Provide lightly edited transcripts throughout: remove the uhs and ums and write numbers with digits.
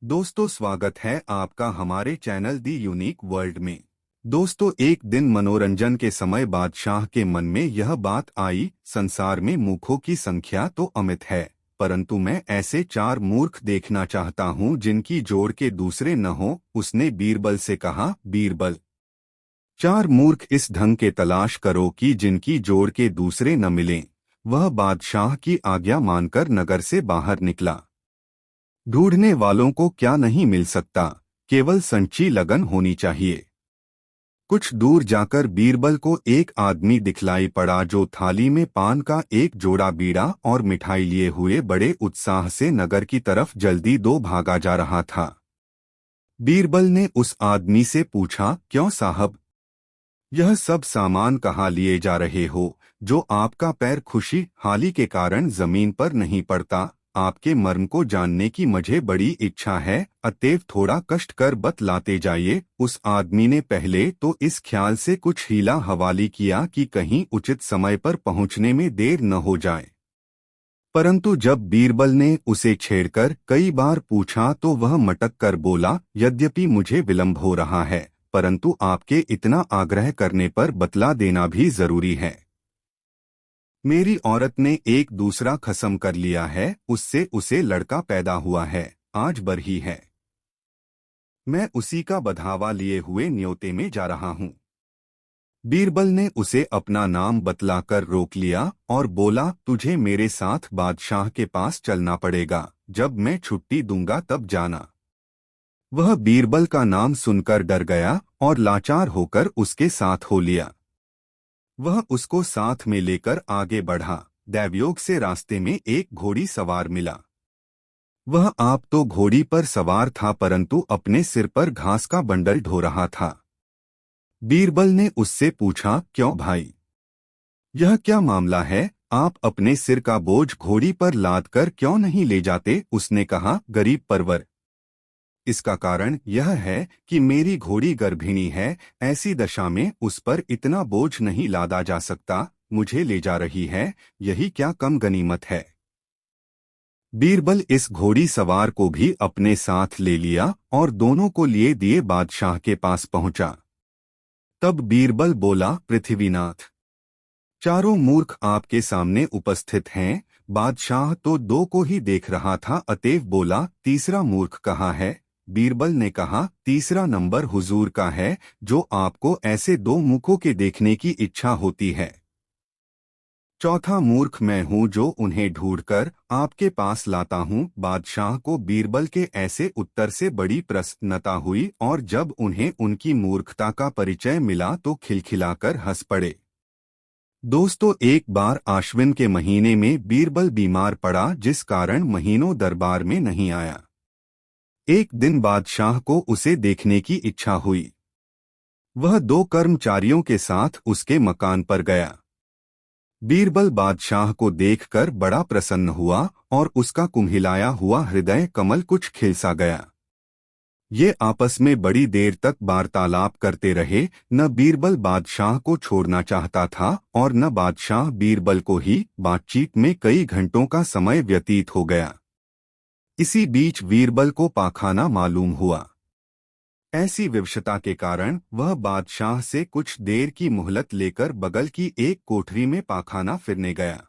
दोस्तों, स्वागत है आपका हमारे चैनल दी यूनिक वर्ल्ड में। दोस्तों, एक दिन मनोरंजन के समय बादशाह के मन में यह बात आई, संसार में मूर्खों की संख्या तो अमित है, परंतु मैं ऐसे 4 मूर्ख देखना चाहता हूँ जिनकी जोड़ के दूसरे न हो। उसने बीरबल से कहा, बीरबल, 4 मूर्ख इस ढंग के तलाश करो कि जिनकी जोड़ के दूसरे न मिलें। वह बादशाह की आज्ञा मानकर नगर से बाहर निकला। ढूंढने वालों को क्या नहीं मिल सकता, केवल सच्ची लगन होनी चाहिए। कुछ दूर जाकर बीरबल को एक आदमी दिखलाई पड़ा जो थाली में पान का एक जोड़ा बीड़ा और मिठाई लिए हुए बड़े उत्साह से नगर की तरफ जल्दी दो भागा जा रहा था। बीरबल ने उस आदमी से पूछा, क्यों साहब, यह सब सामान कहाँ लिए जा रहे हो, जो आपका पैर खुशी हाली के कारण जमीन पर नहीं पड़ता? आपके मर्म को जानने की मुझे बड़ी इच्छा है, अतएव थोड़ा कष्ट कर बतलाते जाइए। उस आदमी ने पहले तो इस ख्याल से कुछ हीला हवाली किया कि कहीं उचित समय पर पहुंचने में देर न हो जाए, परंतु जब बीरबल ने उसे छेड़कर कई बार पूछा तो वह मटक कर बोला, यद्यपि मुझे विलंब हो रहा है, परंतु आपके इतना आग्रह करने पर बतला देना भी जरूरी है। मेरी औरत ने एक दूसरा खसम कर लिया है, उससे उसे लड़का पैदा हुआ है, आज बरही है। मैं उसी का बधावा लिए हुए न्योते में जा रहा हूँ। बीरबल ने उसे अपना नाम बतलाकर रोक लिया और बोला, तुझे मेरे साथ बादशाह के पास चलना पड़ेगा, जब मैं छुट्टी दूंगा तब जाना। वह बीरबल का नाम सुनकर डर गया और लाचार होकर उसके साथ हो लिया। वह उसको साथ में लेकर आगे बढ़ा। दैवयोग से रास्ते में एक घोड़ी सवार मिला। वह आप तो घोड़ी पर सवार था, परंतु अपने सिर पर घास का बंडल ढो रहा था। बीरबल ने उससे पूछा, क्यों भाई, यह क्या मामला है? आप अपने सिर का बोझ घोड़ी पर लाद कर क्यों नहीं ले जाते? उसने कहा, गरीब परवर, इसका कारण यह है कि मेरी घोड़ी गर्भिणी है, ऐसी दशा में उस पर इतना बोझ नहीं लादा जा सकता, मुझे ले जा रही है, यही क्या कम गनीमत है। बीरबल इस घोड़ी सवार को भी अपने साथ ले लिया और दोनों को लिए दिए बादशाह के पास पहुंचा। तब बीरबल बोला, पृथ्वीनाथ, चारों मूर्ख आपके सामने उपस्थित हैं। बादशाह तो 2 को ही देख रहा था, अतएव बोला, तीसरा मूर्ख कहाँ है? बीरबल ने कहा, तीसरा नंबर हुजूर का है, जो आपको ऐसे 2 मुखों के देखने की इच्छा होती है। चौथा मूर्ख मैं हूँ जो उन्हें ढूंढकर आपके पास लाता हूँ। बादशाह को बीरबल के ऐसे उत्तर से बड़ी प्रसन्नता हुई और जब उन्हें उनकी मूर्खता का परिचय मिला तो खिलखिलाकर हंस पड़े। दोस्तों, एक बार आश्विन के महीने में बीरबल बीमार पड़ा, जिस कारण महीनों दरबार में नहीं आया। एक दिन बादशाह को उसे देखने की इच्छा हुई। वह 2 कर्मचारियों के साथ उसके मकान पर गया। बीरबल बादशाह को देखकर बड़ा प्रसन्न हुआ और उसका कुम्हिलाया हुआ हृदय कमल कुछ खिल सा गया। ये आपस में बड़ी देर तक वार्तालाप करते रहे। न बीरबल बादशाह को छोड़ना चाहता था और न बादशाह बीरबल को ही। बातचीत में कई घंटों का समय व्यतीत हो गया। इसी बीच बीरबल को पाखाना मालूम हुआ। ऐसी विवशता के कारण वह बादशाह से कुछ देर की मोहलत लेकर बगल की एक कोठरी में पाखाना फिरने गया।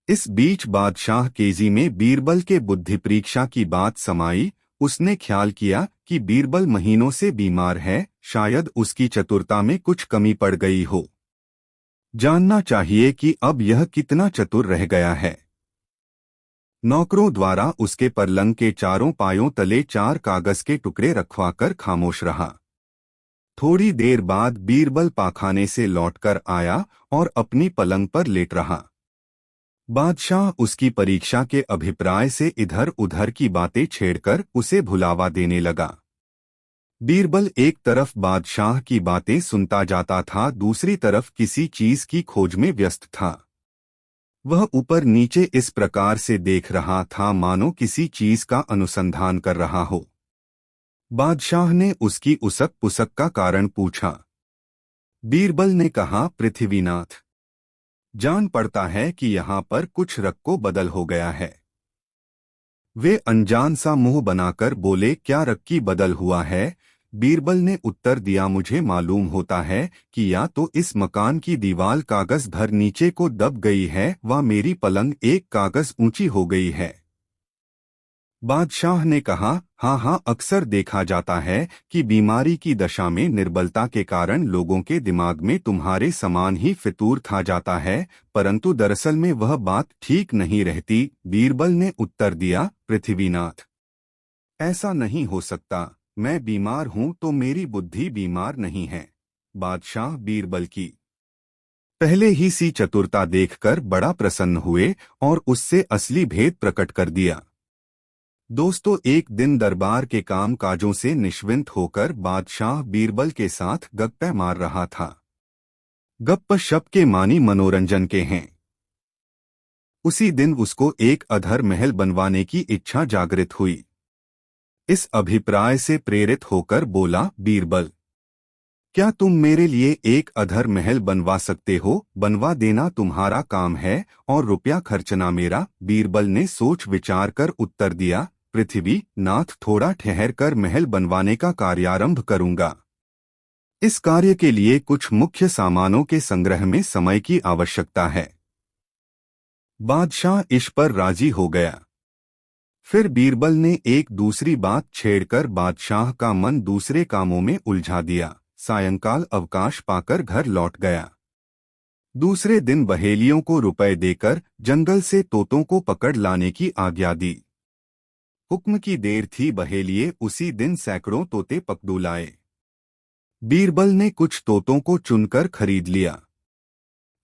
इस बीच बादशाह केजी में बीरबल के बुद्धि परीक्षा की बात समाई। उसने ख्याल किया कि बीरबल महीनों से बीमार है, शायद उसकी चतुरता में कुछ कमी पड़ गई हो। जानना चाहिए कि अब यह कितना चतुर रह गया है। नौकरों द्वारा उसके पलंग के चारों पायों तले 4 कागज के टुकड़े रखवाकर खामोश रहा। थोड़ी देर बाद बीरबल पाखाने से लौटकर आया और अपनी पलंग पर लेट रहा। बादशाह उसकी परीक्षा के अभिप्राय से इधर उधर की बातें छेड़कर उसे भुलावा देने लगा। बीरबल एक तरफ बादशाह की बातें सुनता जाता था, दूसरी तरफ किसी चीज की खोज में व्यस्त था। वह ऊपर नीचे इस प्रकार से देख रहा था मानो किसी चीज का अनुसंधान कर रहा हो। बादशाह ने उसकी उसक पुसक का कारण पूछा। बीरबल ने कहा, पृथ्वीनाथ, जान पड़ता है कि यहाँ पर कुछ रख को बदल हो गया है। वे अनजान सा मुंह बनाकर बोले, क्या रक्की बदल हुआ है? बीरबल ने उत्तर दिया, मुझे मालूम होता है कि या तो इस मकान की दीवार कागज भर नीचे को दब गई है व मेरी पलंग एक कागज ऊंची हो गई है। बादशाह ने कहा, हाँ हाँ, अक्सर देखा जाता है कि बीमारी की दशा में निर्बलता के कारण लोगों के दिमाग में तुम्हारे समान ही फितूर था जाता है, परंतु दरअसल में वह बात ठीक नहीं रहती। बीरबल ने उत्तर दिया, पृथ्वीनाथ, ऐसा नहीं हो सकता। मैं बीमार हूं तो मेरी बुद्धि बीमार नहीं है। बादशाह बीरबल की पहले ही सी चतुरता देखकर बड़ा प्रसन्न हुए और उससे असली भेद प्रकट कर दिया। दोस्तों, एक दिन दरबार के काम काजों से निश्चिंत होकर बादशाह बीरबल के साथ गप्पे मार रहा था। गप्प शप के मानी मनोरंजन के हैं। उसी दिन उसको एक अधर महल बनवाने की इच्छा जागृत हुई। इस अभिप्राय से प्रेरित होकर बोला, बीरबल, क्या तुम मेरे लिए एक अधर महल बनवा सकते हो? बनवा देना तुम्हारा काम है और रुपया खर्चना मेरा। बीरबल ने सोच विचार कर उत्तर दिया, पृथ्वी नाथ, थोड़ा ठहर कर महल बनवाने का कार्यारंभ करूंगा। इस कार्य के लिए कुछ मुख्य सामानों के संग्रह में समय की आवश्यकता है। बादशाह इस पर राजी हो गया। फिर बीरबल ने एक दूसरी बात छेड़कर बादशाह का मन दूसरे कामों में उलझा दिया। सायंकाल अवकाश पाकर घर लौट गया। दूसरे दिन बहेलियों को रुपए देकर जंगल से तोतों को पकड़ लाने की आज्ञा दी। हुक्म की देर थी, बहेलिये उसी दिन सैकड़ों तोते पकड़ू लाए। बीरबल ने कुछ तोतों को चुनकर खरीद लिया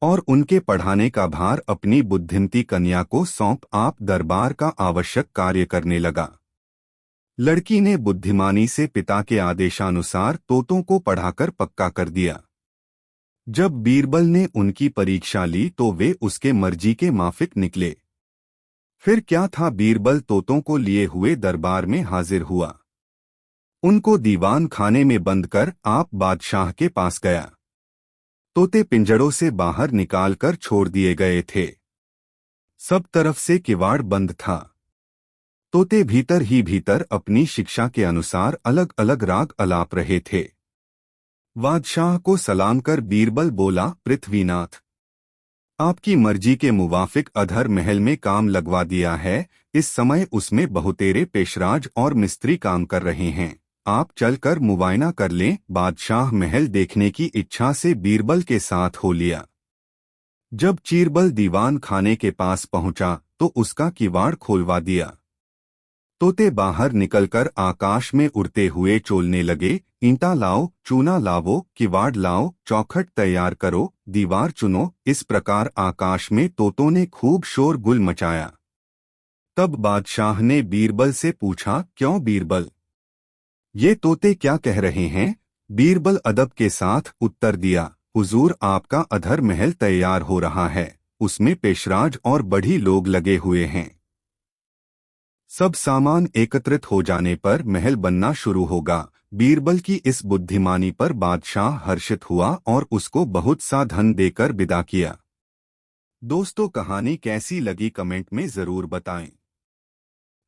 और उनके पढ़ाने का भार अपनी बुद्धिमती कन्या को सौंप आप दरबार का आवश्यक कार्य करने लगा। लड़की ने बुद्धिमानी से पिता के आदेशानुसार तोतों को पढ़ाकर पक्का कर दिया। जब बीरबल ने उनकी परीक्षा ली तो वे उसके मर्जी के माफिक निकले। फिर क्या था, बीरबल तोतों को लिए हुए दरबार में हाजिर हुआ। उनको दीवान खाने में बंद कर आप बादशाह के पास गया। तोते पिंजड़ों से बाहर निकालकर छोड़ दिए गए थे। सब तरफ से किवाड़ बंद था। तोते भीतर ही भीतर अपनी शिक्षा के अनुसार अलग अलग राग अलाप रहे थे। बादशाह को सलाम कर बीरबल बोला, पृथ्वीनाथ, आपकी मर्जी के मुवाफिक अधर महल में काम लगवा दिया है। इस समय उसमें बहुतेरे पेशराज और मिस्त्री काम कर रहे हैं। आप चलकर मुआयना कर लें। बादशाह महल देखने की इच्छा से बीरबल के साथ हो लिया। जब चीरबल दीवान खाने के पास पहुंचा तो उसका किवाड़ खोलवा दिया। तोते बाहर निकलकर आकाश में उड़ते हुए चोलने लगे, ईंटा लाओ, चूना लावो, किवाड़ लाओ, चौखट तैयार करो, दीवार चुनो। इस प्रकार आकाश में तोतों ने खूब शोर गुल मचाया। तब बादशाह ने बीरबल से पूछा, क्यों बीरबल, ये तोते क्या कह रहे हैं? बीरबल अदब के साथ उत्तर दिया, हुजूर, आपका अधर महल तैयार हो रहा है। उसमें पेशराज और बढ़ी लोग लगे हुए हैं। सब सामान एकत्रित हो जाने पर महल बनना शुरू होगा। बीरबल की इस बुद्धिमानी पर बादशाह हर्षित हुआ और उसको बहुत सा धन देकर विदा किया। दोस्तों, कहानी कैसी लगी कमेंट में जरूर बताएं।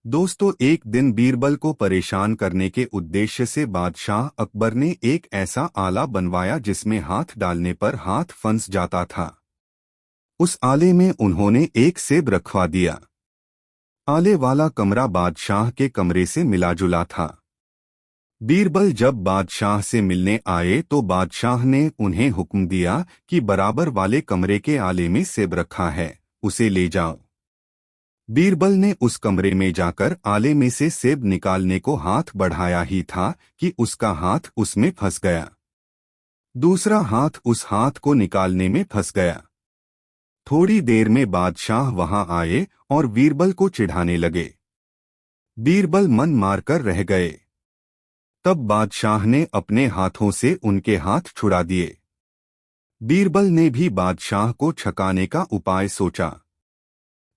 दोस्तों, एक दिन बीरबल को परेशान करने के उद्देश्य से बादशाह अकबर ने एक ऐसा आला बनवाया जिसमें हाथ डालने पर हाथ फंस जाता था। उस आले में उन्होंने एक सेब रखवा दिया। आले वाला कमरा बादशाह के कमरे से मिला जुला था। बीरबल जब बादशाह से मिलने आए तो बादशाह ने उन्हें हुक्म दिया कि बराबर वाले कमरे के आले में सेब रखा है, उसे ले जाओ। बीरबल ने उस कमरे में जाकर आले में से सेब निकालने को हाथ बढ़ाया ही था कि उसका हाथ उसमें फंस गया। दूसरा हाथ उस हाथ को निकालने में फंस गया। थोड़ी देर में बादशाह वहां आए और बीरबल को चिढ़ाने लगे। बीरबल मन मारकर रह गए। तब बादशाह ने अपने हाथों से उनके हाथ छुड़ा दिए। बीरबल ने भी बादशाह को छकाने का उपाय सोचा।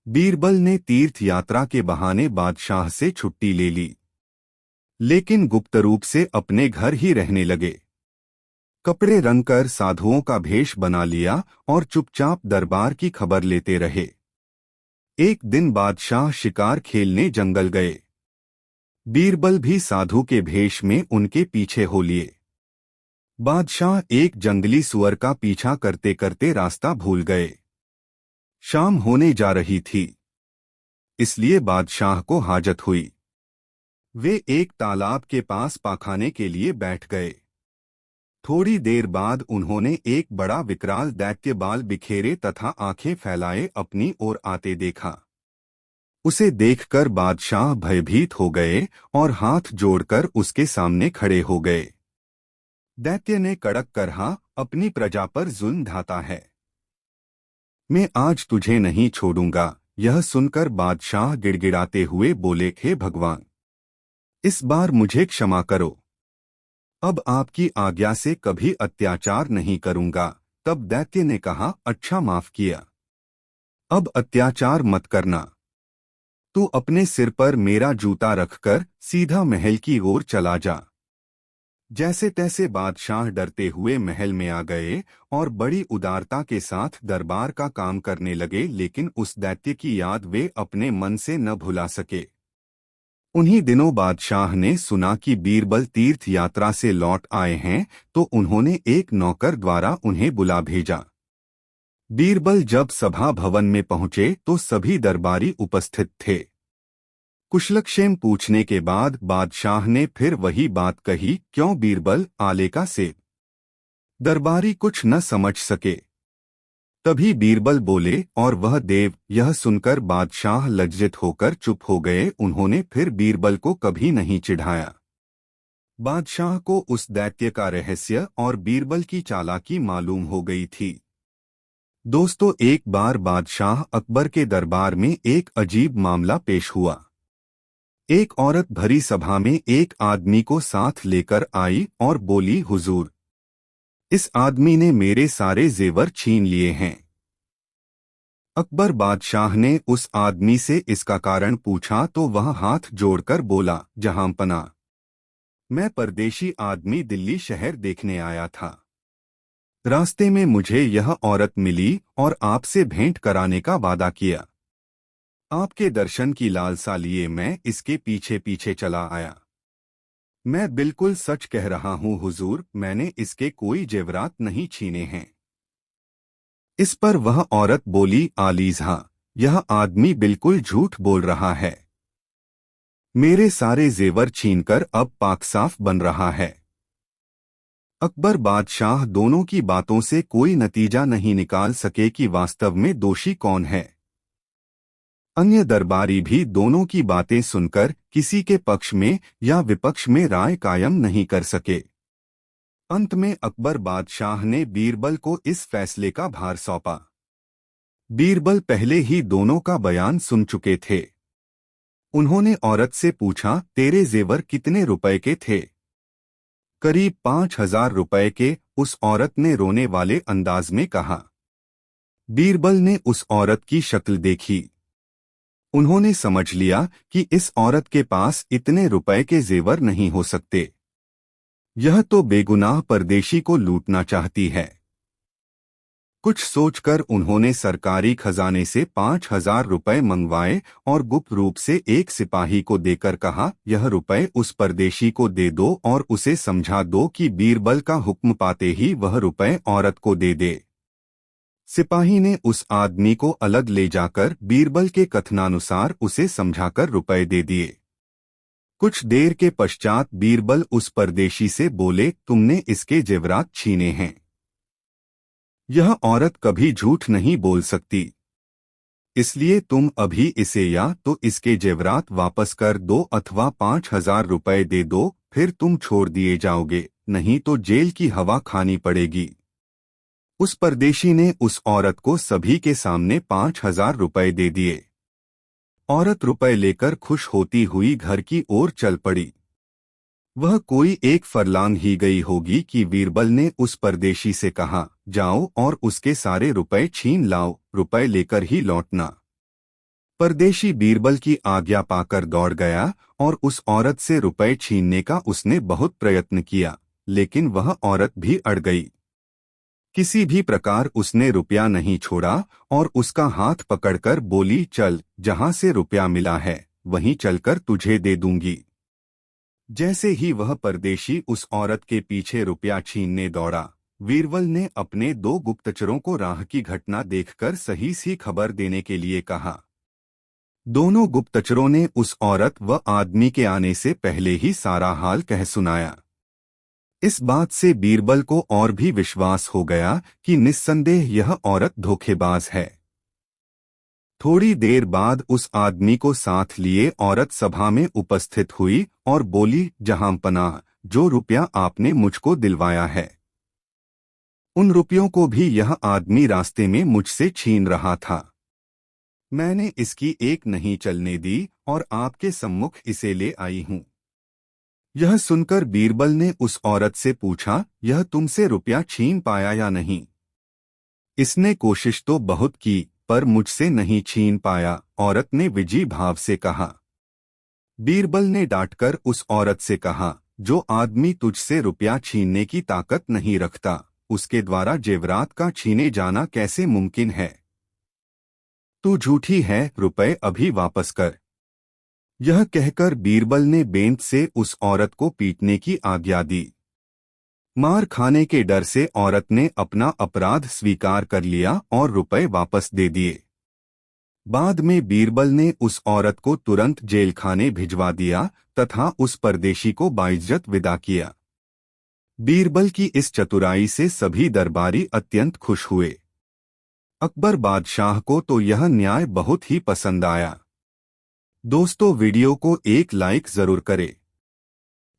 बीरबल ने तीर्थ यात्रा के बहाने बादशाह से छुट्टी ले ली, लेकिन गुप्त रूप से अपने घर ही रहने लगे। कपड़े रंगकर साधुओं का भेष बना लिया और चुपचाप दरबार की खबर लेते रहे। एक दिन बादशाह शिकार खेलने जंगल गए। बीरबल भी साधु के भेष में उनके पीछे हो लिए। बादशाह एक जंगली सुअर का पीछा करते करते रास्ता भूल गए। शाम होने जा रही थी, इसलिए बादशाह को हाजत हुई। वे एक तालाब के पास पाखाने के लिए बैठ गए। थोड़ी देर बाद उन्होंने एक बड़ा विकराल दैत्य बाल बिखेरे तथा आंखें फैलाए अपनी ओर आते देखा। उसे देखकर बादशाह भयभीत हो गए और हाथ जोड़कर उसके सामने खड़े हो गए। दैत्य ने कड़क कहा, अपनी प्रजा पर जुल्म ढाता है, मैं आज तुझे नहीं छोड़ूंगा। यह सुनकर बादशाह गिड़गिड़ाते हुए बोले, हे भगवान, इस बार मुझे क्षमा करो, अब आपकी आज्ञा से कभी अत्याचार नहीं करूंगा। तब दैत्य ने कहा, अच्छा माफ किया, अब अत्याचार मत करना। तू अपने सिर पर मेरा जूता रखकर सीधा महल की ओर चला जा। जैसे तैसे बादशाह डरते हुए महल में आ गए और बड़ी उदारता के साथ दरबार का काम करने लगे, लेकिन उस दैत्य की याद वे अपने मन से न भुला सके। उन्हीं दिनों बादशाह ने सुना कि बीरबल तीर्थ यात्रा से लौट आए हैं, तो उन्होंने एक नौकर द्वारा उन्हें बुला भेजा। बीरबल जब सभा भवन में पहुंचे तो सभी दरबारी उपस्थित थे। कुशलक्षेम पूछने के बाद बादशाह ने फिर वही बात कही, क्यों बीरबल, आले का सेब? दरबारी कुछ न समझ सके। तभी बीरबल बोले, और वह देव। यह सुनकर बादशाह लज्जित होकर चुप हो गए। उन्होंने फिर बीरबल को कभी नहीं चिढ़ाया। बादशाह को उस दैत्य का रहस्य और बीरबल की चालाकी मालूम हो गई थी। दोस्तों, एक बार बादशाह अकबर के दरबार में एक अजीब मामला पेश हुआ। एक औरत भरी सभा में एक आदमी को साथ लेकर आई और बोली, हुजूर, इस आदमी ने मेरे सारे जेवर छीन लिए हैं। अकबर बादशाह ने उस आदमी से इसका कारण पूछा तो वह हाथ जोड़कर बोला, जहांपना, मैं परदेशी आदमी दिल्ली शहर देखने आया था। रास्ते में मुझे यह औरत मिली और आपसे भेंट कराने का वादा किया। आपके दर्शन की लालसा लिए मैं इसके पीछे पीछे चला आया। मैं बिल्कुल सच कह रहा हूँ हुजूर, मैंने इसके कोई जेवरात नहीं छीने हैं। इस पर वह औरत बोली, आलीज़ा, यह आदमी बिल्कुल झूठ बोल रहा है। मेरे सारे जेवर छीनकर अब पाक साफ बन रहा है। अकबर बादशाह दोनों की बातों से कोई नतीजा नहीं निकाल सके कि वास्तव में दोषी कौन है। अन्य दरबारी भी दोनों की बातें सुनकर किसी के पक्ष में या विपक्ष में राय कायम नहीं कर सके। अंत में अकबर बादशाह ने बीरबल को इस फैसले का भार सौंपा। बीरबल पहले ही दोनों का बयान सुन चुके थे। उन्होंने औरत से पूछा, तेरे जेवर कितने रुपए के थे? करीब 5,000 रुपए के, उस औरत ने रोने वाले अंदाज में कहा। बीरबल ने उस औरत की शक्ल देखी। उन्होंने समझ लिया कि इस औरत के पास इतने रुपए के जेवर नहीं हो सकते। यह तो बेगुनाह परदेशी को लूटना चाहती है। कुछ सोचकर उन्होंने सरकारी खजाने से 5,000 रुपए मंगवाए और गुप्त रूप से एक सिपाही को देकर कहा, यह रुपए उस परदेशी को दे दो और उसे समझा दो कि बीरबल का हुक्म पाते ही वह रुपए औरत को दे दे। सिपाही ने उस आदमी को अलग ले जाकर बीरबल के कथनानुसार उसे समझाकर रुपए दे दिए। कुछ देर के पश्चात बीरबल उस परदेशी से बोले, तुमने इसके जेवरात छीने हैं। यह औरत कभी झूठ नहीं बोल सकती, इसलिए तुम अभी इसे या तो इसके जेवरात वापस कर दो अथवा 5,000 रुपए दे दो, फिर तुम छोड़ दिए जाओगे, नहीं तो जेल की हवा खानी पड़ेगी। उस परदेशी ने उस औरत को सभी के सामने 5,000 रुपए दे दिए। औरत रुपए लेकर खुश होती हुई घर की ओर चल पड़ी। वह कोई एक फरलांग ही गई होगी कि बीरबल ने उस परदेशी से कहा, जाओ और उसके सारे रुपए छीन लाओ, रुपए लेकर ही लौटना। परदेशी बीरबल की आज्ञा पाकर दौड़ गया और उस औरत से रुपए छीनने का उसने बहुत प्रयत्न किया, लेकिन वह औरत भी अड़ गई। किसी भी प्रकार उसने रुपया नहीं छोड़ा और उसका हाथ पकड़कर बोली, चल, जहां से रुपया मिला है वहीं चलकर तुझे दे दूंगी। जैसे ही वह परदेशी उस औरत के पीछे रुपया छीनने दौड़ा, बीरबल ने अपने दो गुप्तचरों को राह की घटना देखकर सही सी खबर देने के लिए कहा। दोनों गुप्तचरों ने उस औरत व आदमी के आने से पहले ही सारा हाल कह सुनाया। इस बात से बीरबल को और भी विश्वास हो गया कि निस्संदेह यह औरत धोखेबाज है। थोड़ी देर बाद उस आदमी को साथ लिए औरत सभा में उपस्थित हुई और बोली, जहांपनाह, जो रुपया आपने मुझको दिलवाया है, उन रुपयों को भी यह आदमी रास्ते में मुझसे छीन रहा था। मैंने इसकी एक नहीं चलने दी और आपके सम्मुख इसे ले आई हूं। यह सुनकर बीरबल ने उस औरत से पूछा, यह तुमसे रुपया छीन पाया या नहीं? इसने कोशिश तो बहुत की पर मुझसे नहीं छीन पाया, औरत ने विजी भाव से कहा। बीरबल ने डांटकर उस औरत से कहा, जो आदमी तुझसे रुपया छीनने की ताकत नहीं रखता, उसके द्वारा जेवरात का छीने जाना कैसे मुमकिन है? तू झूठी है, रुपए अभी वापस कर। यह कहकर बीरबल ने बेंत से उस औरत को पीटने की आज्ञा दी। मार खाने के डर से औरत ने अपना अपराध स्वीकार कर लिया और रुपए वापस दे दिए। बाद में बीरबल ने उस औरत को तुरंत जेल खाने भिजवा दिया तथा उस परदेशी को बाइज्जत विदा किया। बीरबल की इस चतुराई से सभी दरबारी अत्यंत खुश हुए। अकबर बादशाह को तो यह न्याय बहुत ही पसंद आया। दोस्तों, वीडियो को एक लाइक जरूर करें।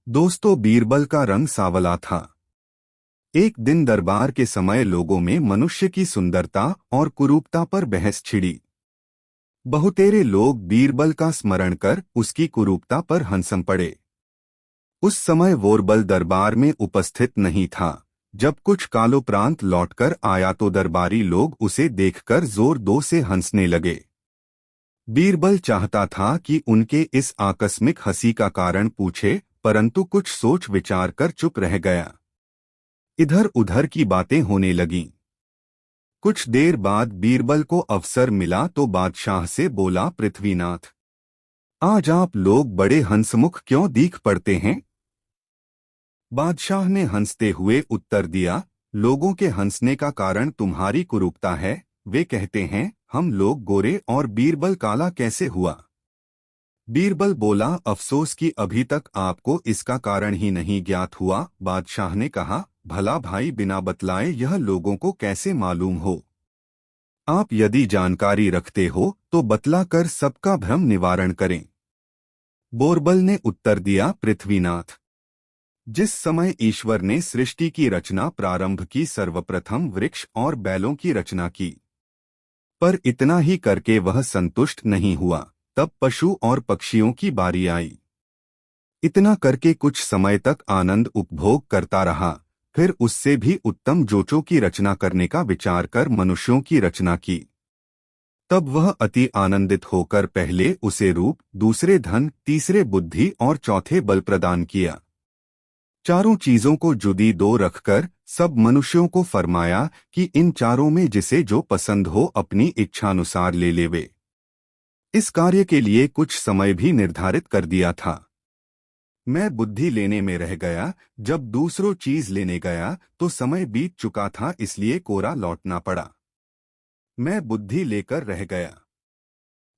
दोस्तों, बीरबल का रंग सांवला था। एक दिन दरबार के समय लोगों में मनुष्य की सुंदरता और कुरूपता पर बहस छिड़ी। बहुतेरे लोग बीरबल का स्मरण कर उसकी कुरूपता पर हंसम पड़े। उस समय वोरबल दरबार में उपस्थित नहीं था। जब कुछ कालोपरांत लौटकर आया तो दरबारी लोग उसे देखकर जोर दो से हंसने लगे। बीरबल चाहता था कि उनके इस आकस्मिक हंसी का कारण पूछे, परंतु कुछ सोच विचार कर चुप रह गया। इधर उधर की बातें होने लगीं। कुछ देर बाद बीरबल को अवसर मिला तो बादशाह से बोला, पृथ्वीनाथ, आज आप लोग बड़े हंसमुख क्यों दीख पड़ते हैं? बादशाह ने हंसते हुए उत्तर दिया, लोगों के हंसने का कारण तुम्हारी कुरूपता है। वे कहते हैं हम लोग गोरे और बीरबल काला कैसे हुआ? बीरबल बोला, अफसोस कि अभी तक आपको इसका कारण ही नहीं ज्ञात हुआ। बादशाह ने कहा, भला भाई, बिना बतलाए यह लोगों को कैसे मालूम हो? आप यदि जानकारी रखते हो तो बतला कर सबका भ्रम निवारण करें। बोरबल ने उत्तर दिया, पृथ्वीनाथ, जिस समय ईश्वर ने सृष्टि की रचना प्रारंभ की, सर्वप्रथम वृक्ष और बैलों की रचना की, पर इतना ही करके वह संतुष्ट नहीं हुआ। तब पशु और पक्षियों की बारी आई। इतना करके कुछ समय तक आनंद उपभोग करता रहा। फिर उससे भी उत्तम जोचों की रचना करने का विचार कर मनुष्यों की रचना की। तब वह अति आनंदित होकर पहले उसे रूप, दूसरे धन, तीसरे बुद्धि और चौथे बल प्रदान किया। चारों चीजों को जुदी दो रखकर सब मनुष्यों को फरमाया कि इन चारों में जिसे जो पसंद हो अपनी इच्छानुसार ले लेवे। इस कार्य के लिए कुछ समय भी निर्धारित कर दिया था। मैं बुद्धि लेने में रह गया। जब दूसरों चीज लेने गया तो समय बीत चुका था, इसलिए कोरा लौटना पड़ा। मैं बुद्धि लेकर रह गया।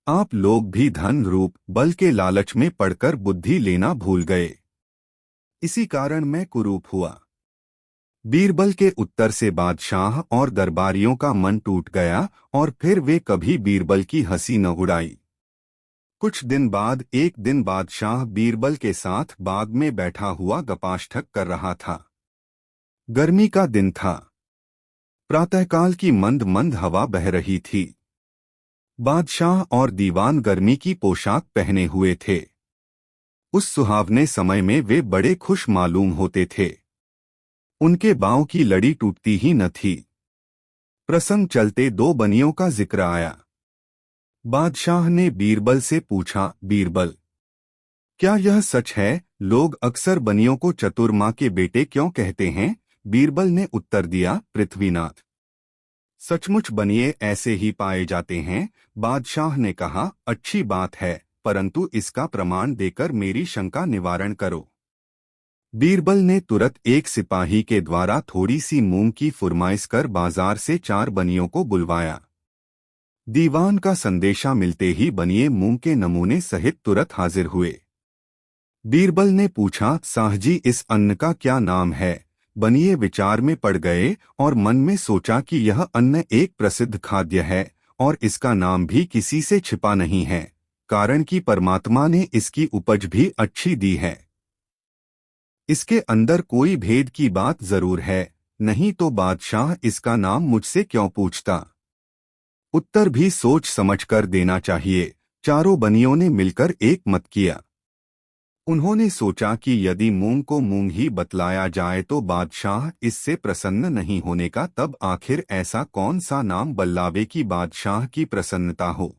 आप लोग भी धन, रूप, बल के लालच में पड़कर बुद्धि लेना भूल गए। इसी कारण मैं कुरूप हुआ। बीरबल के उत्तर से बादशाह और दरबारियों का मन टूट गया और फिर वे कभी बीरबल की हंसी न उड़ाई। कुछ दिन बाद एक दिन बादशाह बीरबल के साथ बाग में बैठा हुआ गपाष्ठक कर रहा था। गर्मी का दिन था। प्रातःकाल की मंद मंद हवा बह रही थी। बादशाह और दीवान गर्मी की पोशाक पहने हुए थे। उस सुहावने समय में वे बड़े खुश मालूम होते थे। उनके बाँव की लड़ी टूटती ही न थी। प्रसंग चलते दो बनियों का जिक्र आया। बादशाह ने बीरबल से पूछा, बीरबल, क्या यह सच है, लोग अक्सर बनियों को चतुर माँ के बेटे क्यों कहते हैं? बीरबल ने उत्तर दिया, पृथ्वीनाथ। सचमुच बनिए ऐसे ही पाए जाते हैं। बादशाह ने कहा, अच्छी बात है, परंतु इसका प्रमाण देकर मेरी शंका निवारण करो। बीरबल ने तुरंत एक सिपाही के द्वारा थोड़ी सी मूंग की फुरमाइश कर बाजार से 4 बनियों को बुलवाया। दीवान का संदेशा मिलते ही बनिए मूंग के नमूने सहित तुरंत हाजिर हुए। बीरबल ने पूछा, साहजी इस अन्न का क्या नाम है? बनिए विचार में पड़ गए और मन में सोचा कि यह अन्न एक प्रसिद्ध खाद्य है और इसका नाम भी किसी से छिपा नहीं है, कारण कि परमात्मा ने इसकी उपज भी अच्छी दी है। इसके अंदर कोई भेद की बात जरूर है, नहीं तो बादशाह इसका नाम मुझसे क्यों पूछता? उत्तर भी सोच समझकर देना चाहिए। चारों बनियों ने मिलकर एक मत किया। उन्होंने सोचा कि यदि मूंग को मूंग ही बतलाया जाए तो बादशाह इससे प्रसन्न नहीं होने का, तब आखिर ऐसा कौन सा नाम बल्लावे कि बादशाह की प्रसन्नता हो।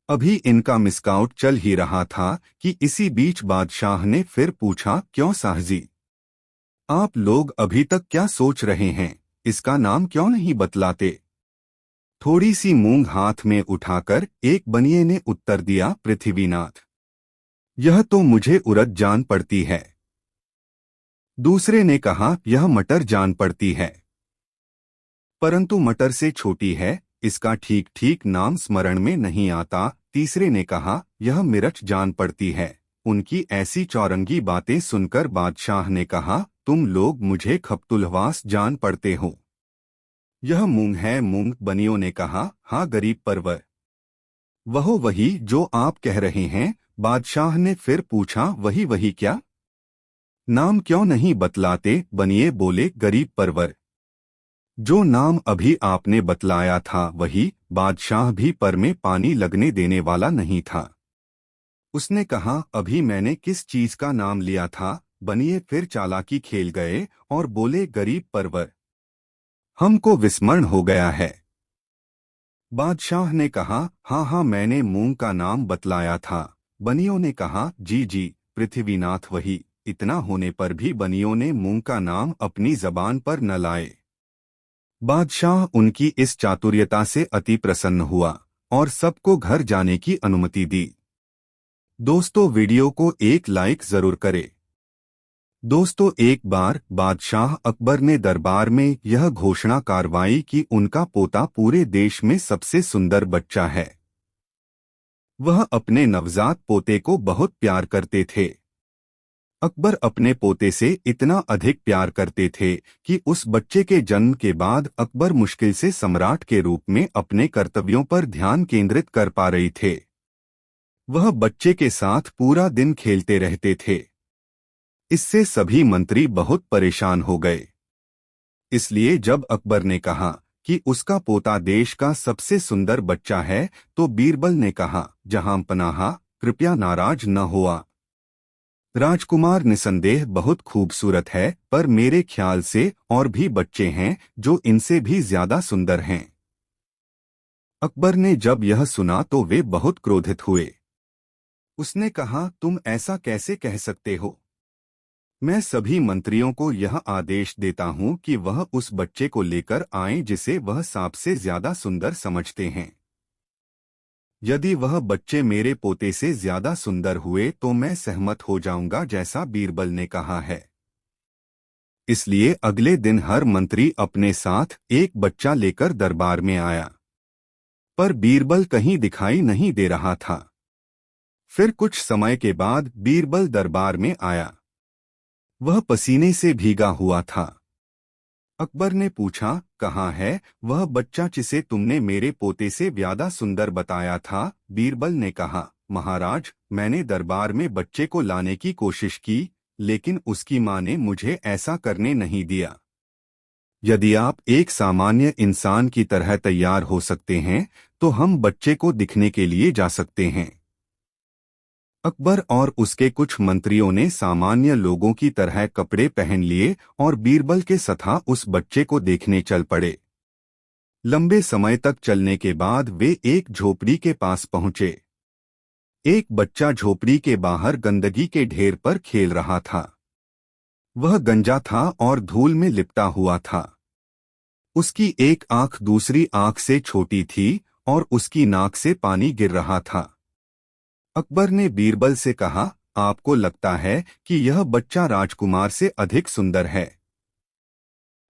अभी इनका मिसकाउट चल ही रहा था कि इसी बीच बादशाह ने फिर पूछा, क्यों साहजी, आप लोग अभी तक क्या सोच रहे हैं? इसका नाम क्यों नहीं बतलाते? थोड़ी सी मूंग हाथ में उठाकर एक बनिए ने उत्तर दिया, पृथ्वीनाथ। यह तो मुझे उड़द जान पड़ती है। दूसरे ने कहा, यह मटर जान पड़ती है, परंतु मटर से छोटी है, इसका ठीक ठीक नाम स्मरण में नहीं आता। तीसरे ने कहा, यह मिर्च जान पड़ती है। उनकी ऐसी चौरंगी बातें सुनकर बादशाह ने कहा, तुम लोग मुझे खपतुलवास जान पड़ते हो। यह मूंग है मूंग। बनियों ने कहा, हाँ गरीब परवर, वहो वही जो आप कह रहे हैं। बादशाह ने फिर पूछा, वही वही क्या? नाम क्यों नहीं बतलाते? बनिए बोले, गरीब परवर, जो नाम अभी आपने बतलाया था वही। बादशाह भी पर में पानी लगने देने वाला नहीं था। उसने कहा, अभी मैंने किस चीज का नाम लिया था? बनिए फिर चालाकी खेल गए और बोले, गरीब परवर, हमको विस्मरण हो गया है। बादशाह ने कहा, हाँ हाँ मैंने मूंग का नाम बतलाया था। बनियों ने कहा, जी जी पृथ्वीनाथ वही। इतना होने पर भी बनियों ने मूंग का नाम अपनी जबान पर न लाए। बादशाह उनकी इस चातुर्यता से अति प्रसन्न हुआ और सबको घर जाने की अनुमति दी। दोस्तों वीडियो को एक लाइक जरूर करें। दोस्तों एक बार बादशाह अकबर ने दरबार में यह घोषणा करवाई कि उनका पोता पूरे देश में सबसे सुंदर बच्चा है। वह अपने नवजात पोते को बहुत प्यार करते थे। अकबर अपने पोते से इतना अधिक प्यार करते थे कि उस बच्चे के जन्म के बाद अकबर मुश्किल से सम्राट के रूप में अपने कर्तव्यों पर ध्यान केंद्रित कर पा रही थे। वह बच्चे के साथ पूरा दिन खेलते रहते थे। इससे सभी मंत्री बहुत परेशान हो गए। इसलिए जब अकबर ने कहा कि उसका पोता देश का सबसे सुंदर बच्चा है, तो बीरबल ने कहा, जहांपनाह कृपया नाराज न हुआ। राजकुमार निसंदेह बहुत खूबसूरत है, पर मेरे ख्याल से और भी बच्चे हैं जो इनसे भी ज्यादा सुंदर हैं। अकबर ने जब यह सुना तो वे बहुत क्रोधित हुए। उसने कहा, तुम ऐसा कैसे कह सकते हो? मैं सभी मंत्रियों को यह आदेश देता हूं कि वह उस बच्चे को लेकर आएं जिसे वह सांप से ज्यादा सुंदर समझते हैं। यदि वह बच्चे मेरे पोते से ज्यादा सुंदर हुए तो मैं सहमत हो जाऊंगा, जैसा बीरबल ने कहा है। इसलिए अगले दिन हर मंत्री अपने साथ एक बच्चा लेकर दरबार में आया, पर बीरबल कहीं दिखाई नहीं दे रहा था। फिर कुछ समय के बाद बीरबल दरबार में आया। वह पसीने से भीगा हुआ था। अकबर ने पूछा, कहाँ है वह बच्चा जिसे तुमने मेरे पोते से ज्यादा सुंदर बताया था? बीरबल ने कहा, महाराज, मैंने दरबार में बच्चे को लाने की कोशिश की, लेकिन उसकी माँ ने मुझे ऐसा करने नहीं दिया। यदि आप एक सामान्य इंसान की तरह तैयार हो सकते हैं तो हम बच्चे को दिखने के लिए जा सकते हैं। अकबर और उसके कुछ मंत्रियों ने सामान्य लोगों की तरह कपड़े पहन लिए और बीरबल के सथा उस बच्चे को देखने चल पड़े। लंबे समय तक चलने के बाद वे एक झोपड़ी के पास पहुंचे। एक बच्चा झोपड़ी के बाहर गंदगी के ढेर पर खेल रहा था। वह गंजा था और धूल में लिपटा हुआ था। उसकी एक आंख दूसरी आंख से छोटी थी और उसकी नाक से पानी गिर रहा था। अकबर ने बीरबल से कहा, आपको लगता है कि यह बच्चा राजकुमार से अधिक सुंदर है?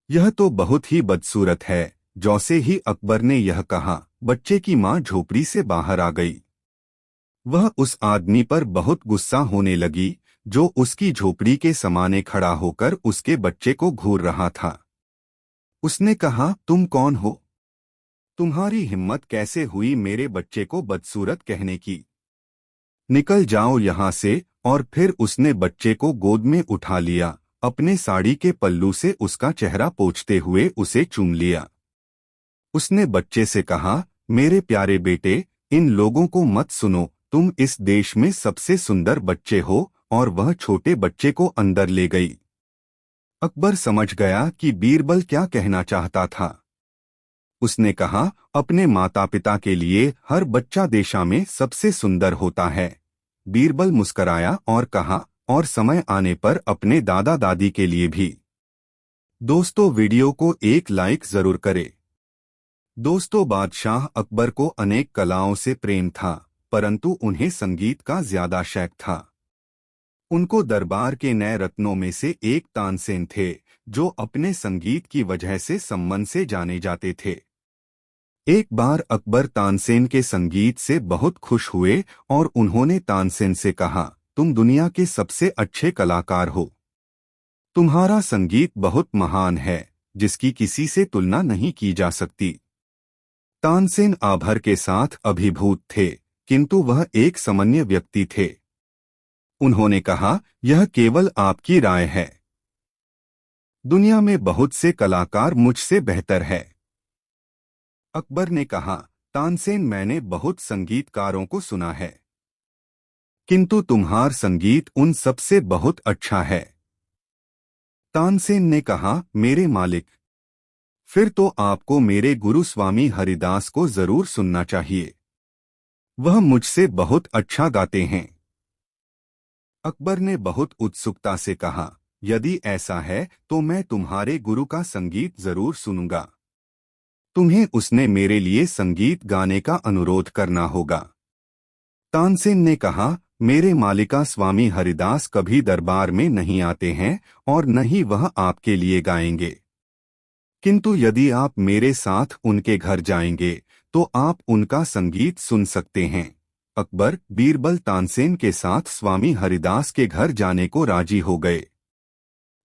यह तो बहुत ही बदसूरत है। जैसे ही अकबर ने यह कहा, बच्चे की मां झोपड़ी से बाहर आ गई। वह उस आदमी पर बहुत गुस्सा होने लगी जो उसकी झोपड़ी के सामने खड़ा होकर उसके बच्चे को घूर रहा था। उसने कहा, तुम कौन हो? तुम्हारी हिम्मत कैसे हुई मेरे बच्चे को बदसूरत कहने की? निकल जाओ यहाँ से। और फिर उसने बच्चे को गोद में उठा लिया, अपने साड़ी के पल्लू से उसका चेहरा पोंछते हुए उसे चूम लिया। उसने बच्चे से कहा, मेरे प्यारे बेटे, इन लोगों को मत सुनो, तुम इस देश में सबसे सुंदर बच्चे हो। और वह छोटे बच्चे को अंदर ले गई। अकबर समझ गया कि बीरबल क्या कहना चाहता था। उसने कहा, अपने माता पिता के लिए हर बच्चा देशा में सबसे सुंदर होता है। बीरबल मुस्कराया और कहा, और समय आने पर अपने दादा दादी के लिए भी। दोस्तों, वीडियो को एक लाइक जरूर करें। दोस्तों, बादशाह अकबर को अनेक कलाओं से प्रेम था, परंतु उन्हें संगीत का ज्यादा शौक था। उनको दरबार के नए रत्नों में से एक तानसेन थे, जो अपने संगीत की वजह से सम्मान से जाने जाते थे। एक बार अकबर तानसेन के संगीत से बहुत खुश हुए और उन्होंने तानसेन से कहा, तुम दुनिया के सबसे अच्छे कलाकार हो। तुम्हारा संगीत बहुत महान है, जिसकी किसी से तुलना नहीं की जा सकती। तानसेन आभर के साथ अभिभूत थे, किंतु वह एक सामान्य व्यक्ति थे। उन्होंने कहा, यह केवल आपकी राय है। दुनिया में बहुत से कलाकार मुझसे बेहतर है। अकबर ने कहा, तानसेन, मैंने बहुत संगीतकारों को सुना है, किंतु तुम्हार संगीत उन सबसे बहुत अच्छा है। तानसेन ने कहा, मेरे मालिक, फिर तो आपको मेरे गुरु स्वामी हरिदास को जरूर सुनना चाहिए। वह मुझसे बहुत अच्छा गाते हैं। अकबर ने बहुत उत्सुकता से कहा, यदि ऐसा है तो मैं तुम्हारे गुरु का संगीत जरूर सुनूंगा। तुम्हें उसने मेरे लिए संगीत गाने का अनुरोध करना होगा। तानसेन ने कहा, मेरे मालिका स्वामी हरिदास कभी दरबार में नहीं आते हैं और न ही वह आपके लिए गाएंगे, किंतु यदि आप मेरे साथ उनके घर जाएंगे तो आप उनका संगीत सुन सकते हैं। अकबर, बीरबल तानसेन के साथ स्वामी हरिदास के घर जाने को राजी हो गए।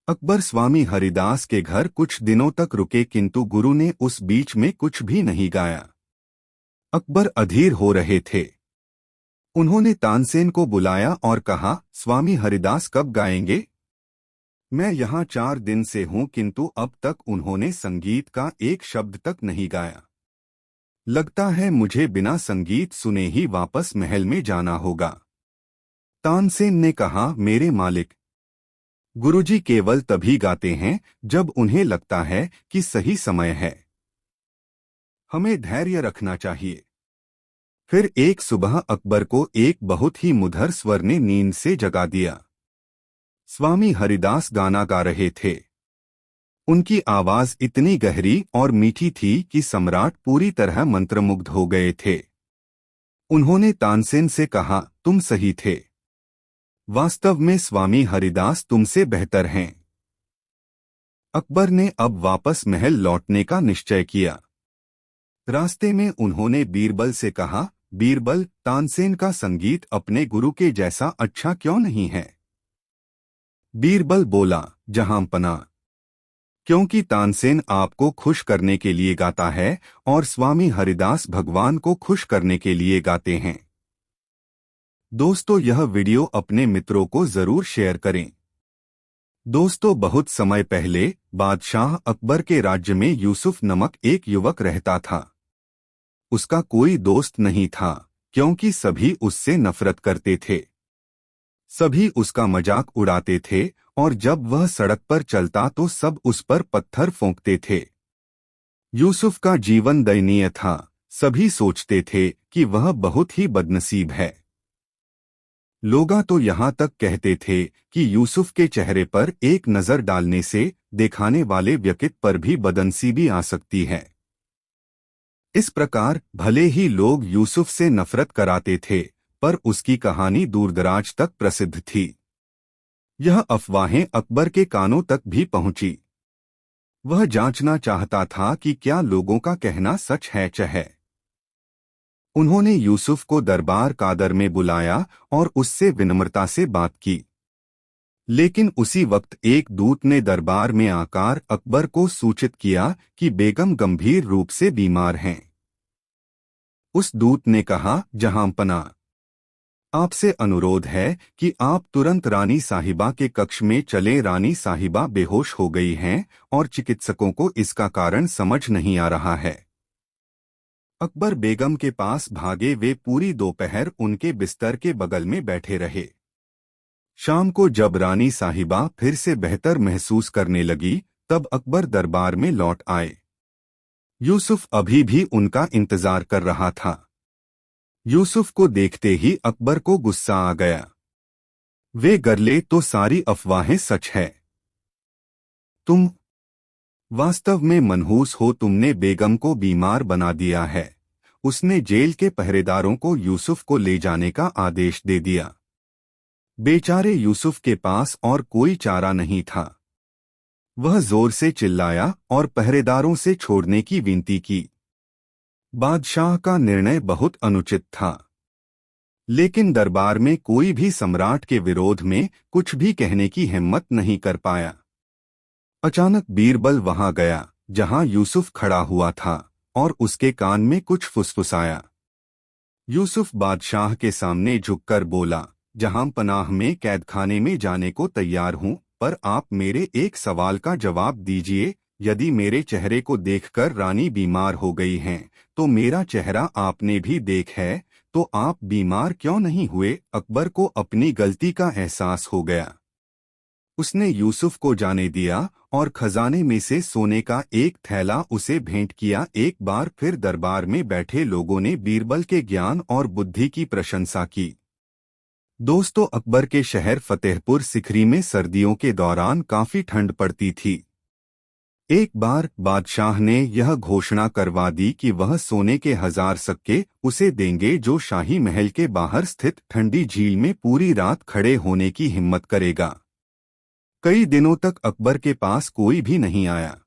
अकबर स्वामी हरिदास के घर कुछ दिनों तक रुके, किंतु गुरु ने उस बीच में कुछ भी नहीं गाया। अकबर अधीर हो रहे थे। उन्होंने तानसेन को बुलाया और कहा, स्वामी हरिदास कब गाएंगे? मैं यहाँ 4 दिन से हूँ, किंतु अब तक उन्होंने संगीत का एक शब्द तक नहीं गाया। लगता है मुझे बिना संगीत सुने ही वापस महल में जाना होगा। तानसेन ने कहा, मेरे मालिक, गुरुजी केवल तभी गाते हैं जब उन्हें लगता है कि सही समय है। हमें धैर्य रखना चाहिए। फिर एक सुबह अकबर को एक बहुत ही मधुर स्वर ने नींद से जगा दिया। स्वामी हरिदास गाना गा रहे थे। उनकी आवाज इतनी गहरी और मीठी थी कि सम्राट पूरी तरह मंत्रमुग्ध हो गए थे। उन्होंने तानसेन से कहा, तुम सही थे। वास्तव में स्वामी हरिदास तुमसे बेहतर हैं। अकबर ने अब वापस महल लौटने का निश्चय किया। रास्ते में उन्होंने बीरबल से कहा, बीरबल, तानसेन का संगीत अपने गुरु के जैसा अच्छा क्यों नहीं है? बीरबल बोला, जहांपना, क्योंकि तानसेन आपको खुश करने के लिए गाता है और स्वामी हरिदास भगवान को खुश करने के लिए गाते हैं। दोस्तों, यह वीडियो अपने मित्रों को जरूर शेयर करें। दोस्तों, बहुत समय पहले बादशाह अकबर के राज्य में यूसुफ नमक एक युवक रहता था। उसका कोई दोस्त नहीं था, क्योंकि सभी उससे नफरत करते थे। सभी उसका मजाक उड़ाते थे और जब वह सड़क पर चलता तो सब उस पर पत्थर फेंकते थे। यूसुफ का जीवन दयनीय था। सभी सोचते थे कि वह बहुत ही बदनसीब है। लोग तो यहाँ तक कहते थे कि यूसुफ के चेहरे पर एक नजर डालने से दिखाने वाले व्यक्ति पर भी बदनसीबी आ सकती है। इस प्रकार भले ही लोग यूसुफ से नफरत कराते थे, पर उसकी कहानी दूरदराज तक प्रसिद्ध थी। यह अफवाहें अकबर के कानों तक भी पहुंची। वह जांचना चाहता था कि क्या लोगों का कहना सच है है। उन्होंने यूसुफ को दरबार कादर में बुलाया और उससे विनम्रता से बात की। लेकिन उसी वक्त एक दूत ने दरबार में आकर अकबर को सूचित किया कि बेगम गंभीर रूप से बीमार हैं। उस दूत ने कहा, जहांपनाह, आपसे अनुरोध है कि आप तुरंत रानी साहिबा के कक्ष में चलें। रानी साहिबा बेहोश हो गई हैं और चिकित्सकों को इसका कारण समझ नहीं आ रहा है। अकबर बेगम के पास भागे। वे पूरी दोपहर उनके बिस्तर के बगल में बैठे रहे। शाम को जब रानी साहिबा फिर से बेहतर महसूस करने लगी, तब अकबर दरबार में लौट आए। यूसुफ अभी भी उनका इंतजार कर रहा था। यूसुफ को देखते ही अकबर को गुस्सा आ गया। वे गरले तो सारी अफवाहें सच है। तुम वास्तव में मनहूस हो। तुमने बेगम को बीमार बना दिया है। उसने जेल के पहरेदारों को यूसुफ को ले जाने का आदेश दे दिया। बेचारे यूसुफ के पास और कोई चारा नहीं था। वह जोर से चिल्लाया और पहरेदारों से छोड़ने की विनती की। बादशाह का निर्णय बहुत अनुचित था, लेकिन दरबार में कोई भी सम्राट के विरोध में कुछ भी कहने की हिम्मत नहीं कर पाया। अचानक बीरबल वहां गया जहां यूसुफ खड़ा हुआ था और उसके कान में कुछ फुसफुसाया। यूसुफ बादशाह के सामने झुककर बोला, जहांपनाह, मैं कैदखाने में जाने को तैयार हूं, पर आप मेरे एक सवाल का जवाब दीजिए। यदि मेरे चेहरे को देखकर रानी बीमार हो गई हैं, तो मेरा चेहरा आपने भी देख है, तो आप बीमार क्यों नहीं हुए? अकबर को अपनी गलती का एहसास हो गया। उसने यूसुफ को जाने दिया और खजाने में से सोने का एक थैला उसे भेंट किया। एक बार फिर दरबार में बैठे लोगों ने बीरबल के ज्ञान और बुद्धि की प्रशंसा की। दोस्तों, अकबर के शहर फतेहपुर सिकरी में सर्दियों के दौरान काफी ठंड पड़ती थी। एक बार बादशाह ने यह घोषणा करवा दी कि वह सोने के 1000 सिक्के उसे देंगे जो शाही महल के बाहर स्थित ठंडी झील में पूरी रात खड़े होने की हिम्मत करेगा। कई दिनों तक अकबर के पास कोई भी नहीं आया।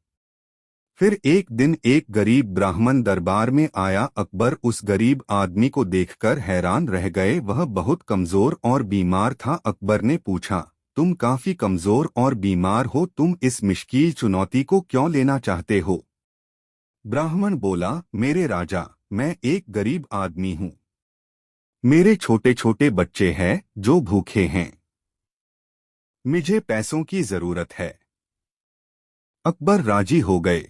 फिर एक दिन एक गरीब ब्राह्मण दरबार में आया। अकबर उस गरीब आदमी को देखकर हैरान रह गए। वह बहुत कमजोर और बीमार था। अकबर ने पूछा, तुम काफी कमजोर और बीमार हो, तुम इस मुश्किल चुनौती को क्यों लेना चाहते हो? ब्राह्मण बोला, मेरे राजा, मैं एक गरीब आदमी हूँ। मेरे छोटे छोटे बच्चे हैं जो भूखे हैं। मुझे पैसों की जरूरत है। अकबर राजी हो गए।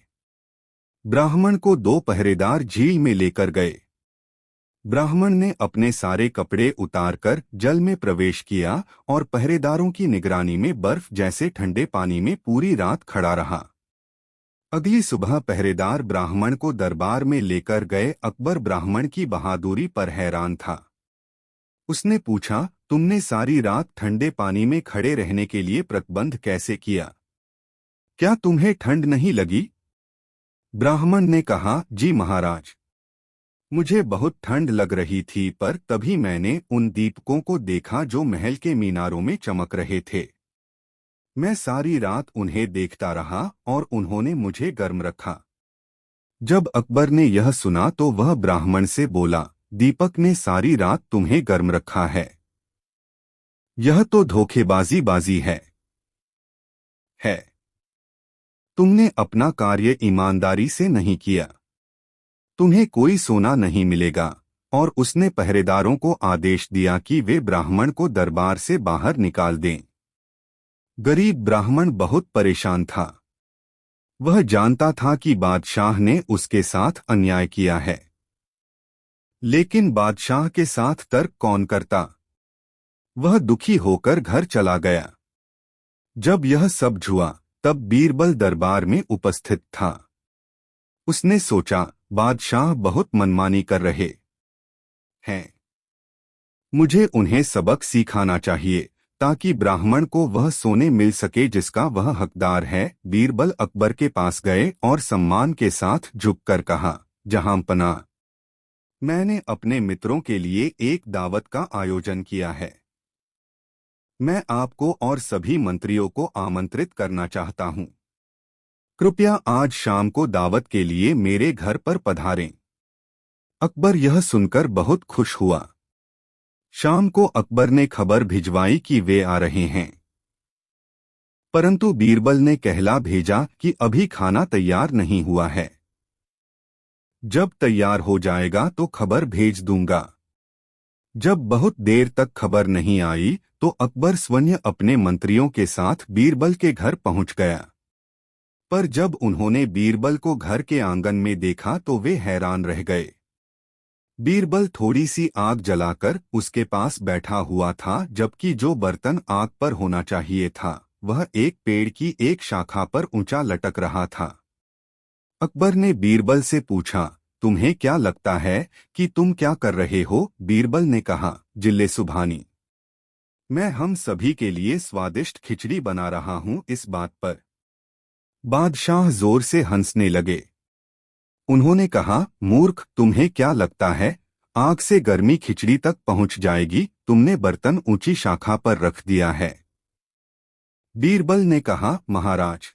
ब्राह्मण को 2 पहरेदार झील में लेकर गए। ब्राह्मण ने अपने सारे कपड़े उतारकर जल में प्रवेश किया और पहरेदारों की निगरानी में बर्फ जैसे ठंडे पानी में पूरी रात खड़ा रहा। अगली सुबह पहरेदार ब्राह्मण को दरबार में लेकर गए। अकबर ब्राह्मण की बहादुरी पर हैरान था। उसने पूछा, तुमने सारी रात ठंडे पानी में खड़े रहने के लिए प्रबंध कैसे किया? क्या तुम्हें ठंड नहीं लगी? ब्राह्मण ने कहा, जी महाराज, मुझे बहुत ठंड लग रही थी, पर तभी मैंने उन दीपकों को देखा जो महल के मीनारों में चमक रहे थे। मैं सारी रात उन्हें देखता रहा और उन्होंने मुझे गर्म रखा। जब अकबर ने यह सुना तो वह ब्राह्मण से बोला, दीपक ने सारी रात तुम्हें गर्म रखा है? यह तो धोखेबाजी है। तुमने अपना कार्य ईमानदारी से नहीं किया। तुम्हें कोई सोना नहीं मिलेगा। और उसने पहरेदारों को आदेश दिया कि वे ब्राह्मण को दरबार से बाहर निकाल दें। गरीब ब्राह्मण बहुत परेशान था। वह जानता था कि बादशाह ने उसके साथ अन्याय किया है, लेकिन बादशाह के साथ तर्क कौन करता? वह दुखी होकर घर चला गया। जब यह सब हुआ, तब बीरबल दरबार में उपस्थित था। उसने सोचा, बादशाह बहुत मनमानी कर रहे हैं। मुझे उन्हें सबक सिखाना चाहिए ताकि ब्राह्मण को वह सोने मिल सके जिसका वह हकदार है। बीरबल अकबर के पास गए और सम्मान के साथ झुककर कहा, जहांपना, मैंने अपने मित्रों के लिए एक दावत का आयोजन किया है। मैं आपको और सभी मंत्रियों को आमंत्रित करना चाहता हूं। कृपया आज शाम को दावत के लिए मेरे घर पर पधारें। अकबर यह सुनकर बहुत खुश हुआ। शाम को अकबर ने खबर भिजवाई कि वे आ रहे हैं, परंतु बीरबल ने कहला भेजा कि अभी खाना तैयार नहीं हुआ है। जब तैयार हो जाएगा तो खबर भेज दूंगा। जब बहुत देर तक खबर नहीं आई तो अकबर स्वयं अपने मंत्रियों के साथ बीरबल के घर पहुंच गया। पर जब उन्होंने बीरबल को घर के आंगन में देखा तो वे हैरान रह गए। बीरबल थोड़ी सी आग जलाकर उसके पास बैठा हुआ था, जबकि जो बर्तन आग पर होना चाहिए था वह एक पेड़ की एक शाखा पर ऊंचा लटक रहा था। अकबर ने बीरबल से पूछा, तुम्हें क्या लगता है कि तुम क्या कर रहे हो? बीरबल ने कहा, जिल्ले सुभानी, मैं हम सभी के लिए स्वादिष्ट खिचड़ी बना रहा हूं। इस बात पर बादशाह जोर से हंसने लगे। उन्होंने कहा, मूर्ख, तुम्हें क्या लगता है आग से गर्मी खिचड़ी तक पहुंच जाएगी? तुमने बर्तन ऊंची शाखा पर रख दिया है। बीरबल ने कहा, महाराज,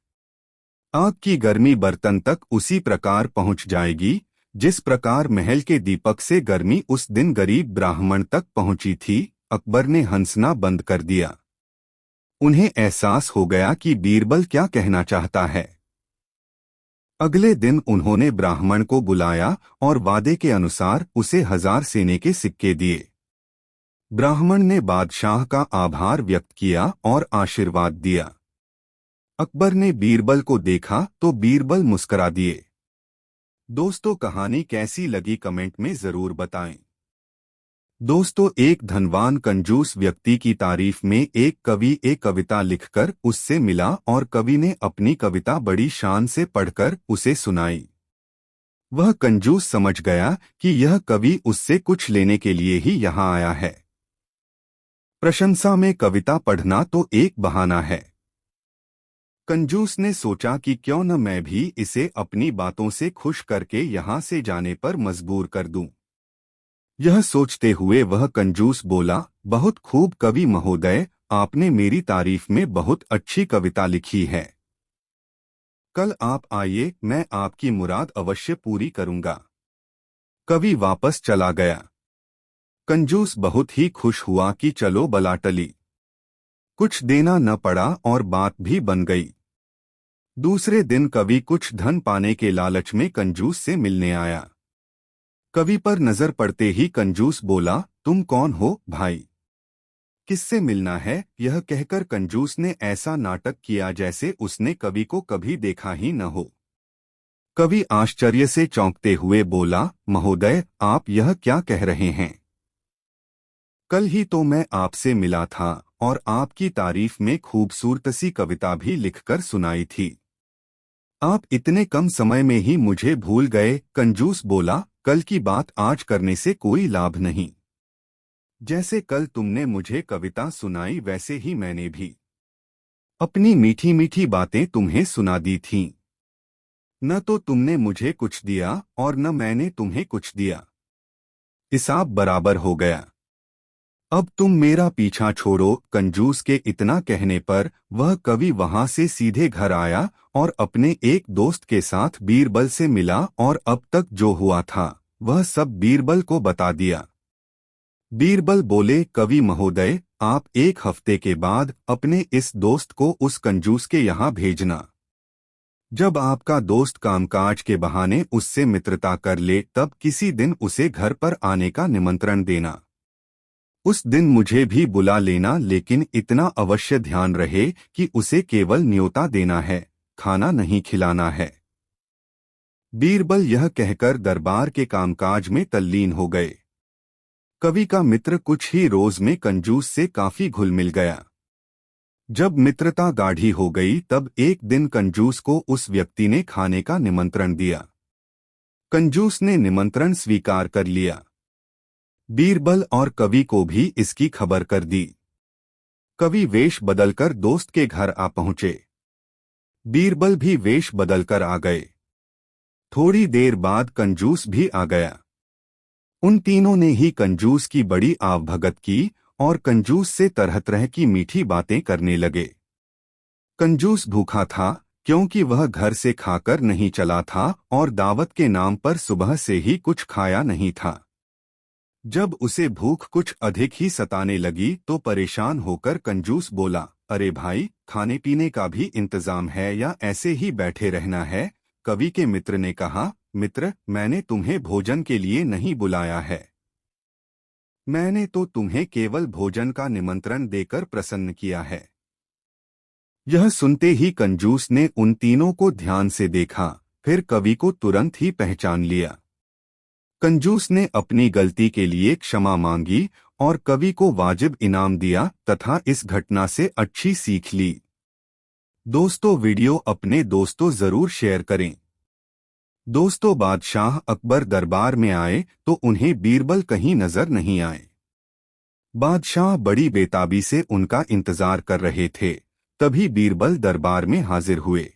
आग की गर्मी बर्तन तक उसी प्रकार पहुंच जाएगी जिस प्रकार महल के दीपक से गर्मी उस दिन गरीब ब्राह्मण तक पहुंची थी। अकबर ने हंसना बंद कर दिया। उन्हें एहसास हो गया कि बीरबल क्या कहना चाहता है। अगले दिन उन्होंने ब्राह्मण को बुलाया और वादे के अनुसार उसे 1000 सेने के सिक्के दिए। ब्राह्मण ने बादशाह का आभार व्यक्त किया और आशीर्वाद दिया। अकबर ने बीरबल को देखा तो बीरबल मुस्करा दिए। दोस्तों, कहानी कैसी लगी कमेंट में जरूर बताएं। दोस्तों, एक धनवान कंजूस व्यक्ति की तारीफ में एक कवि एक कविता लिखकर उससे मिला और कवि ने अपनी कविता बड़ी शान से पढ़कर उसे सुनाई। वह कंजूस समझ गया कि यह कवि उससे कुछ लेने के लिए ही यहाँ आया है। प्रशंसा में कविता पढ़ना तो एक बहाना है। कंजूस ने सोचा कि क्यों न मैं भी इसे अपनी बातों से खुश करके यहाँ से जाने पर मजबूर कर दूं। यह सोचते हुए वह कंजूस बोला, बहुत खूब कवि महोदय, आपने मेरी तारीफ में बहुत अच्छी कविता लिखी है। कल आप आइए, मैं आपकी मुराद अवश्य पूरी करूंगा। कवि वापस चला गया। कंजूस बहुत ही खुश हुआ कि चलो बला टली। कुछ देना न पड़ा और बात भी बन गई। दूसरे दिन कवि कुछ धन पाने के लालच में कंजूस से मिलने आया। कवि पर नजर पड़ते ही कंजूस बोला, तुम कौन हो भाई? किससे मिलना है? यह कहकर कंजूस ने ऐसा नाटक किया जैसे उसने कवि को कभी देखा ही न हो। कवि आश्चर्य से चौंकते हुए बोला, महोदय, आप यह क्या कह रहे हैं? कल ही तो मैं आपसे मिला था और आपकी तारीफ में खूबसूरत सी कविता भी लिखकर सुनाई थी। आप इतने कम समय में ही मुझे भूल गए। कंजूस बोला, कल की बात आज करने से कोई लाभ नहीं। जैसे कल तुमने मुझे कविता सुनाई वैसे ही मैंने भी अपनी मीठी मीठी बातें तुम्हें सुना दी थीं। न तो तुमने मुझे कुछ दिया और न मैंने तुम्हें कुछ दिया। हिसाब बराबर हो गया। अब तुम मेरा पीछा छोड़ो। कंजूस के इतना कहने पर वह कवि वहां से सीधे घर आया और अपने एक दोस्त के साथ बीरबल से मिला और अब तक जो हुआ था वह सब बीरबल को बता दिया। बीरबल बोले, कवि महोदय, आप 1 हफ्ते के बाद अपने इस दोस्त को उस कंजूस के यहाँ भेजना। जब आपका दोस्त कामकाज के बहाने उससे मित्रता कर ले तब किसी दिन उसे घर पर आने का निमंत्रण देना। उस दिन मुझे भी बुला लेना, लेकिन इतना अवश्य ध्यान रहे कि उसे केवल न्योता देना है, खाना नहीं खिलाना है। बीरबल यह कहकर दरबार के कामकाज में तल्लीन हो गए। कवि का मित्र कुछ ही रोज में कंजूस से काफी घुल मिल गया। जब मित्रता गाढ़ी हो गई तब एक दिन कंजूस को उस व्यक्ति ने खाने का निमंत्रण दिया। कंजूस ने निमंत्रण स्वीकार कर लिया। बीरबल और कवि को भी इसकी खबर कर दी। कवि वेश बदलकर दोस्त के घर आ पहुंचे। बीरबल भी वेश बदलकर आ गए। थोड़ी देर बाद कंजूस भी आ गया। उन तीनों ने ही कंजूस की बड़ी आवभगत की और कंजूस से तरह तरह की मीठी बातें करने लगे। कंजूस भूखा था क्योंकि वह घर से खाकर नहीं चला था और दावत के नाम पर सुबह से ही कुछ खाया नहीं था। जब उसे भूख कुछ अधिक ही सताने लगी तो परेशान होकर कंजूस बोला, अरे भाई, खाने पीने का भी इंतजाम है या ऐसे ही बैठे रहना है? कवि के मित्र ने कहा, मित्र, मैंने तुम्हें भोजन के लिए नहीं बुलाया है। मैंने तो तुम्हें केवल भोजन का निमंत्रण देकर प्रसन्न किया है। यह सुनते ही कंजूस ने उन तीनों को ध्यान से देखा, फिर कवि को तुरंत ही पहचान लिया। कंजूस ने अपनी गलती के लिए क्षमा मांगी और कवि को वाजिब इनाम दिया तथा इस घटना से अच्छी सीख ली। दोस्तों, वीडियो अपने दोस्तों जरूर शेयर करें। दोस्तों, बादशाह अकबर दरबार में आए तो उन्हें बीरबल कहीं नजर नहीं आए। बादशाह बड़ी बेताबी से उनका इंतजार कर रहे थे। तभी बीरबल दरबार में हाजिर हुए।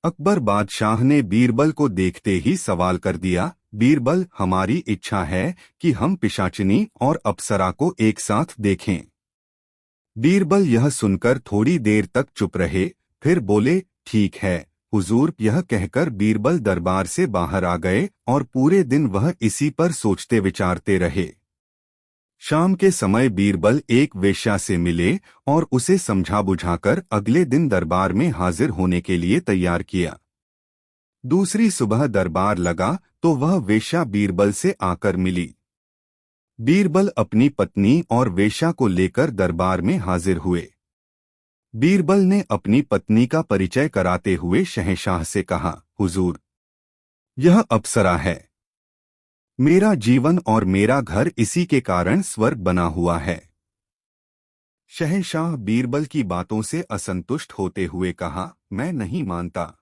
अकबर बादशाह ने बीरबल को देखते ही सवाल कर दिया, बीरबल, हमारी इच्छा है कि हम पिशाचिनी और अप्सरा को एक साथ देखें। बीरबल यह सुनकर थोड़ी देर तक चुप रहे, फिर बोले, ठीक है हुजूर। यह कहकर बीरबल दरबार से बाहर आ गए और पूरे दिन वह इसी पर सोचते विचारते रहे। शाम के समय बीरबल एक वेश्या से मिले और उसे समझा बुझाकर अगले दिन दरबार में हाजिर होने के लिए तैयार किया। दूसरी सुबह दरबार लगा तो वह वेश्या बीरबल से आकर मिली। बीरबल अपनी पत्नी और वेश्या को लेकर दरबार में हाजिर हुए। बीरबल ने अपनी पत्नी का परिचय कराते हुए शहंशाह से कहा, हुजूर, यह अप्सरा है। मेरा जीवन और मेरा घर इसी के कारण स्वर्ग बना हुआ है। शहंशाह बीरबल की बातों से असंतुष्ट होते हुए कहा, मैं नहीं मानता।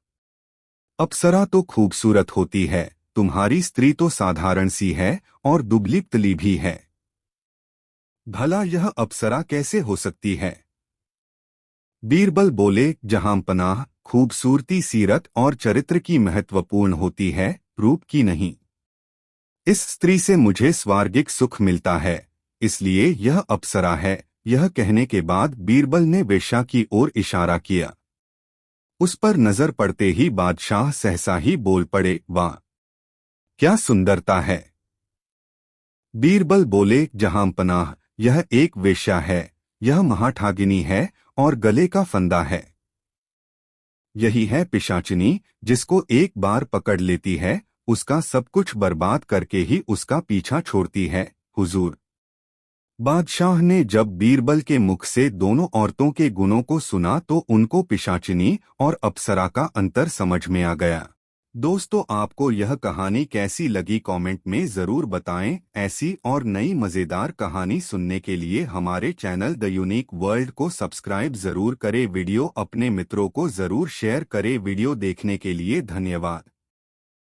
अप्सरा तो खूबसूरत होती है, तुम्हारी स्त्री तो साधारण सी है और दुबली पतली भी है। भला यह अप्सरा कैसे हो सकती है? बीरबल बोले, जहांपनाह, खूबसूरती सीरत और चरित्र की महत्वपूर्ण होती है, रूप की नहीं। इस स्त्री से मुझे स्वर्गिक सुख मिलता है, इसलिए यह अप्सरा है। यह कहने के बाद बीरबल ने वेश्या की ओर इशारा किया। उस पर नजर पड़ते ही बादशाह सहसा ही बोल पड़े, वाह, क्या सुंदरता है। बीरबल बोले, जहांपनाह, यह एक वेश्या है, यह महाठागिनी है और गले का फंदा है। यही है पिशाचिनी, जिसको एक बार पकड़ लेती है उसका सब कुछ बर्बाद करके ही उसका पीछा छोड़ती है, हुजूर। बादशाह ने जब बीरबल के मुख से दोनों औरतों के गुणों को सुना तो उनको पिशाचिनी और अप्सरा का अंतर समझ में आ गया। दोस्तों, आपको यह कहानी कैसी लगी कमेंट में ज़रूर बताएं। ऐसी और नई मज़ेदार कहानी सुनने के लिए हमारे चैनल द यूनिक वर्ल्ड को सब्सक्राइब ज़रूर करें। वीडियो अपने मित्रों को ज़रूर शेयर करें। वीडियो देखने के लिए धन्यवाद।